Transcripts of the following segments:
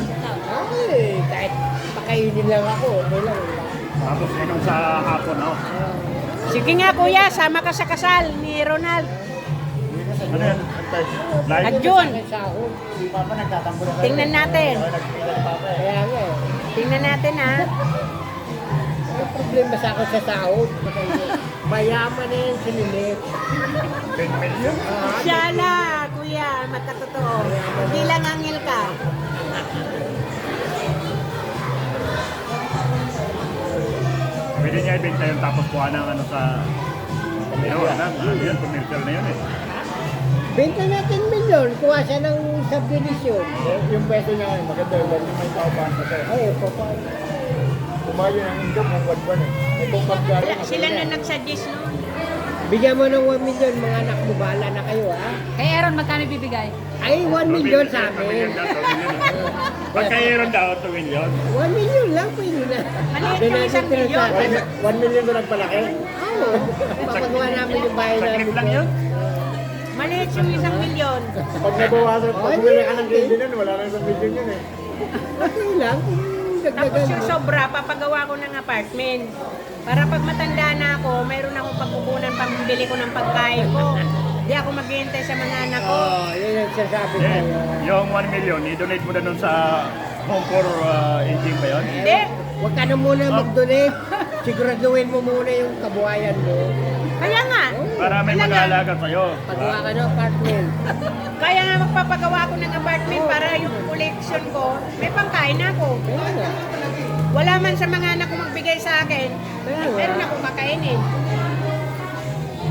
yun. Ay, kahit pakainin lang ako, okay lang. Tapos inom sa hapon, no? Sige nga kuya, sama ka sa kasal ni Ronald. Ano yan? Live? At Jun, Sahod. Si Papa nagtatampo na kayo. tingnan natin. Nagpila ni Papa eh. Kaya nga eh. Tingnan natin ha. May problema sa akin sa sahod. Mayaman na yan si Linet. 10 million? Siya na, kuya, magkatotoo. Hindi lang angel ka. Pwede niya ibenta yun tapos kuha ng ano sa... Ano yan, commercial na yun eh. Benta natin milyon, kuha siya ng subdivision. Yung pwesto niya ngayon, maganda yun. Dahil may tao pa sa tayo. Ay, paano? Kumayo ng income ng buwan-buwan eh. May kung pagkari. Sila na nagsuggest noon. Bigyan mo ng 1 million, mga anak mo, bahala na kayo ha. Kay Aaron, magkano bibigay? Ay, 1 million sa amin. Pagka Aaron daw, 2 million. 1 million lang, pwede na. Maliit Doon yung natin isang milyon. pinagsasabi. 1 million doon nagpalaki. Oo, papagawa namin yung bahay namin. Saglit lang yun. Maliit yung 1 milyon. Pag nabawasan, pag bumili ka ng grade nun, wala nang 1 million yun eh. Okay lang, kung Tapos dagdagan yung mo. sobra, papagawa ko ng apartment. Para pag matanda na ako, mayroon akong pagkukunan pambili ko ng pagkain ko. Hindi ako maghihintay sa mga anak ko. Oo, yun ang sasabi Eh, sa'yo. yung 1 million, i-donate mo na dun sa Home for Aging ba yun? Hindi. Huwag ka na muna mag-donate. Siguraduhin mo muna yung kabuhayan mo. Kaya nga. Para may Kailangan. mag-aalaga sa'yo. Pagawa ka ng apartment. Kaya nga magpapagawa ako ng apartment para yung collection ko, may pangkain na ako. Kaya nga. Wala man sa mga anak ko magbigay sa akin, Kaya nga. meron akong kakainin.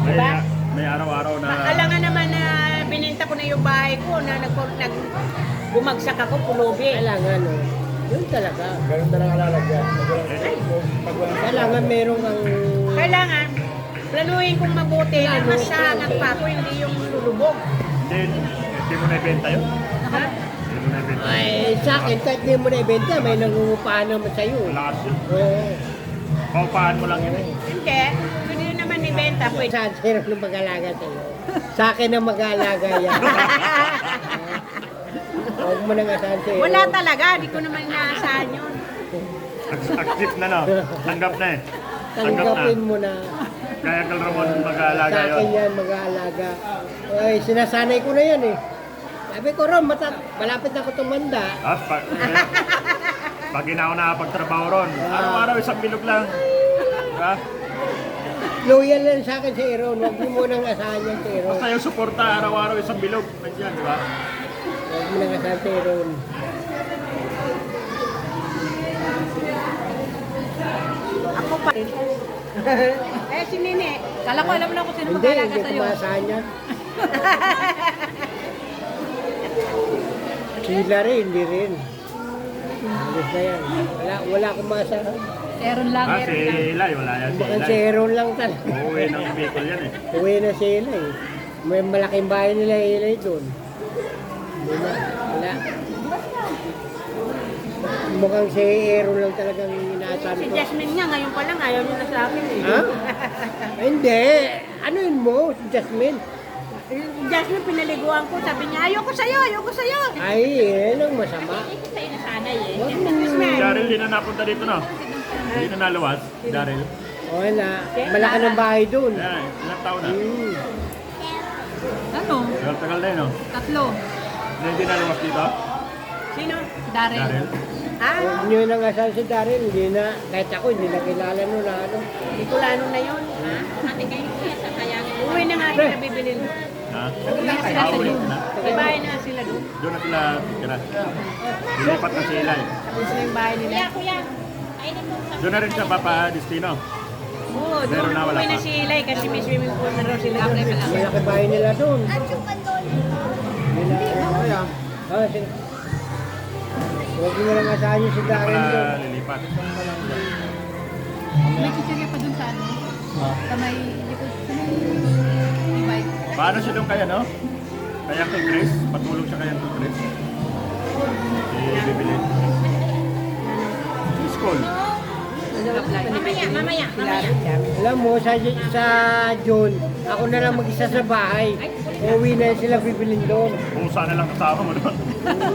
May, Diba? may araw-araw na... Alangan naman na bininta ko na yung bahay ko na bumagsak ako, pulubi. Kailangan, no? Yun talaga. Ganun talaga lalagyan. Pag walang Kailangan meron kang... Kailangan, planuhin kong mabuti na mas sangat pa ako, hindi yung lulubog. Hindi mo na-ibenta yun? Ha? Hindi mo na-ibenta. Ay, sa akin, kahit di mo na ibenta, may nangungupahan naman sa'yo. Malakas yun. Oo. Paupahan mo lang yun eh. Hindi, pwede yun naman ibenta. Pwede. Saan sa'yo ng mag-alaga sa'yo? Sa akin ang mag-alaga yan. Huwag mo nang asahan sa'yo. Wala talaga, di ko naman inaasahan yun. Accept na no. Tanggap na eh. Tanggap na. Tanggapin mo na. Kaya Kal Ramon mag-aalaga Sa akin yun. yan, mag-aalaga. Ay, sinasanay ko na yan eh. Sabi ko, Ron, malapit na ako tumanda. At pag ginawa na pagtrabaho ron, araw-araw isang bilog lang. Diba? Loyal lang sa akin si Aaron. Huwag mo munang asahan yan si Aaron. Basta yung suporta, araw-araw isang bilog. Nandiyan, di ba? Huwag mo nang asahan si Aaron. Ako pa rin. Eh, si Nene. Kala ko alam mo lang kung sino Hindi, mag-alaga hindi ko sa'yo. maasahan yan. Sila rin, hindi rin. Alis na yan. Wala akong maasahan. Si Aaron lang. Ah, si Eli, wala yan. Si Baka si Eli. Aaron lang talaga. Uuwi ng Bicol yan eh. Uwi na si Eli. May malaking bahay nila Eli doon. Hindi na. Wala. Mukhang si Aaron lang talagang inaasahan Si ko. Jasmine nga, ngayon pa lang, ayaw niya na sa akin eh. Ha? Hindi. Ano yun mo, si Jasmine? Si Jasmine, pinaliguan ko, sabi niya, ayoko sa'yo, ayoko sa'yo. Ay, yan ang masama. Hindi tayo nasanay eh. Huwag Si mo. Jasmine. Daryl, di na napunta dito no? Hindi na naluwas, Daryl. Wala. Malaki ng bahay doon. Ayan, ilang taon na? Hmm. Ano? Tagal na yun no? 3. Hindi naluwas dito? Sino? Darren. Daryl? Ha? Huwag nyo nang asal si Daryl. Hindi na, kahit ako, hindi na kilala nun na ano. Bicolano na yun. Ha? Ate kayo kaya sa kayangin. Uwi na nga sila bibilin. Ha? sila Ah, ulit sa'yo. na. May bahay na sila doon. Doon na sila tira. Dilipat na si Eli. Tapos na yung bahay nila. Kuya, Doon na rin siya papadestino. Oo, doon Meron na, wala uwi na pa. si Eli kasi may swimming pool na raw sila doon. Malaki bahay nila doon. Nila, oh, sige. Huwag nyo nang asahan yung si Daryl doon. Para lilipat. May chichirya pa dun sa ano? Sa may likod. Sa may e-bike. Paano siya doon kaya no? Kaya kay Chris? Patulog siya kaya kay Chris? Bibili. School. Mamaya. Alam mo, sa June, ako na lang mag-isa sa bahay. Uwi na sila bibilin doon. Pusa na lang kasama mo doon.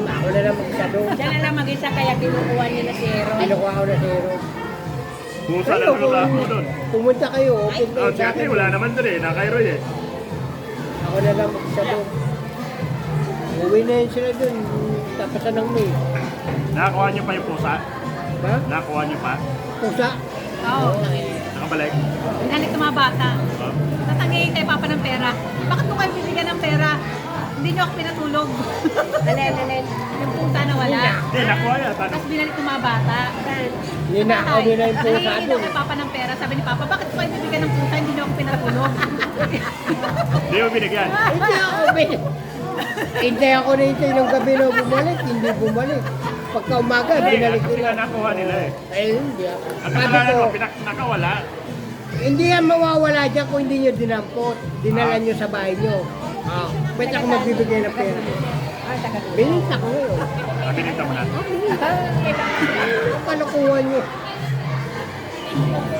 Ako na lang mag-isa doon. Siya na lang mag-isa kaya kinukuha niya na si Ero. Kinukuha ko na zero. Pusa na lang kasama mo doon. Pumunta kayo, open Oh, kayo si ate, wala naman doon eh. Nakairoy eh. Ako na lang mag-isa doon. Uwi na yun sila doon. Tapasan ng May. Nakakuha niyo pa yung pusa? Ha? Nakakuha niyo pa? Pusa? Oo. Nakabalik? Galit ng mga bata. Oh. Tatanggihin kay Papa ng pera. Bakit mo kayo bibigyan ng pera? Hindi niyo ako pinatulog. Alin. Yung pusa na wala. Hindi, nakuha yan. Tanong. Tapos binalik ng mga bata. Ninakaw nila yung pusa Nangihingi daw doon. kay Papa ng pera. Sabi ni Papa, bakit mo kayo bibigyan ng pusa? Hindi niyo ako pinatulog. Hindi mo binigyan. Hindi ako, hintay ako na hintay ng gabi na bumalik. Hindi bumalik. Pagka umaga, Hindi, binalik kasi nila. nga nakuha nila eh. Eh, hindi ako. Ang Sabi kasalanan ko, mo, nakawala. hindi yan mawawala dyan kung hindi nyo dinampot. Dinala nyo sa bahay nyo. Ba't ako magbibigay ng pera? Bininta ko ngayon. Binigta mo na. Kalukuhan nyo.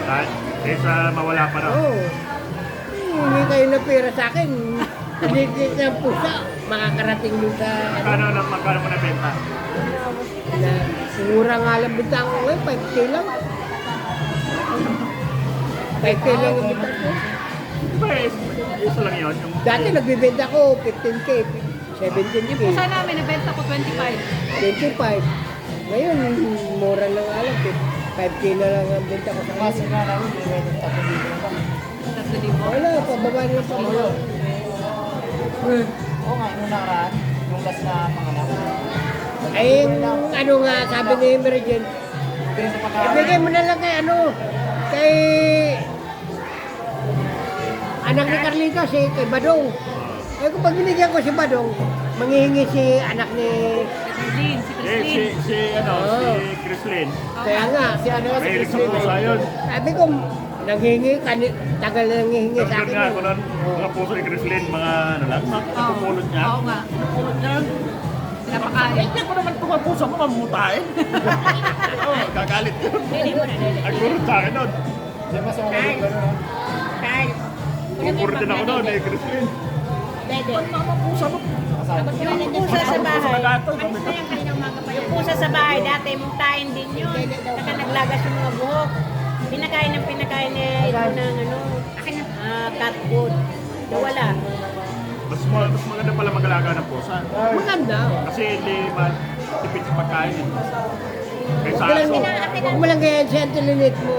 Kahit kaysa mawala pa raw. Oo. Hindi kayo ng pera sa akin. Hindi ng pusa. Makakarating dun sa... Magkano mo nabenta? Na, mura nga lang bintang ko ngayon. 5K lang. 5K lang yung bintang ko. Di ba eh, isa lang yun? Yung, Dati nagbibenta ko 15K, 17K, Yung pusa namin, nabenta ko 25. 25. Ngayon, mura lang nga lang. 5K na lang ang benta ko sa Kasi ngayon. nga namin, may may nagtatulog na ba? 3,000. Wala, pababa na lang pababa. Oo nga, yung nakaraan, yung last na panganak. Ay, yung ano nga, sabi ni Emergen, Pero sa pagkain, ibigay mo na lang kay ano, kay anak ni Carlita, kay Badong. Eh kung pag binigyan ko si Badong, manghihingi si anak ni... Chrislyn, si eh, Chrislyn. si Chrislyn. Kaya nga, si ano nga, si Mahilig sa Chrislyn, pusa yun. sabi ko, nanghihingi, tagal na nanghihingi sa Doon akin. nga, yun. kung mga puso ni Chrislyn, mga ano lang, napupulot niya. Oo nga. Napupulot niya. Pinapakain. Hindi ko naman itong mga puso ko mamutahin. Oo, gagalit yun. Nagurot sa akin nun. Di ba sa mga gano'n, no? Pupurot din ako nun eh, Chrislyn. Mga pusa mo. Yung pusa sa bahay. Yung pusa sa bahay, dati mungtahin din yun. Saka naglagas yung mga buhok. Pinakain niya ito ng cat food. Nawala. Mas maganda pala mag-alaga ng pusa. Maganda. Kasi hindi matipid sa pagkain. Eh. Kaysa Huwag aso. mo lang ganyan siya, antilinit mo.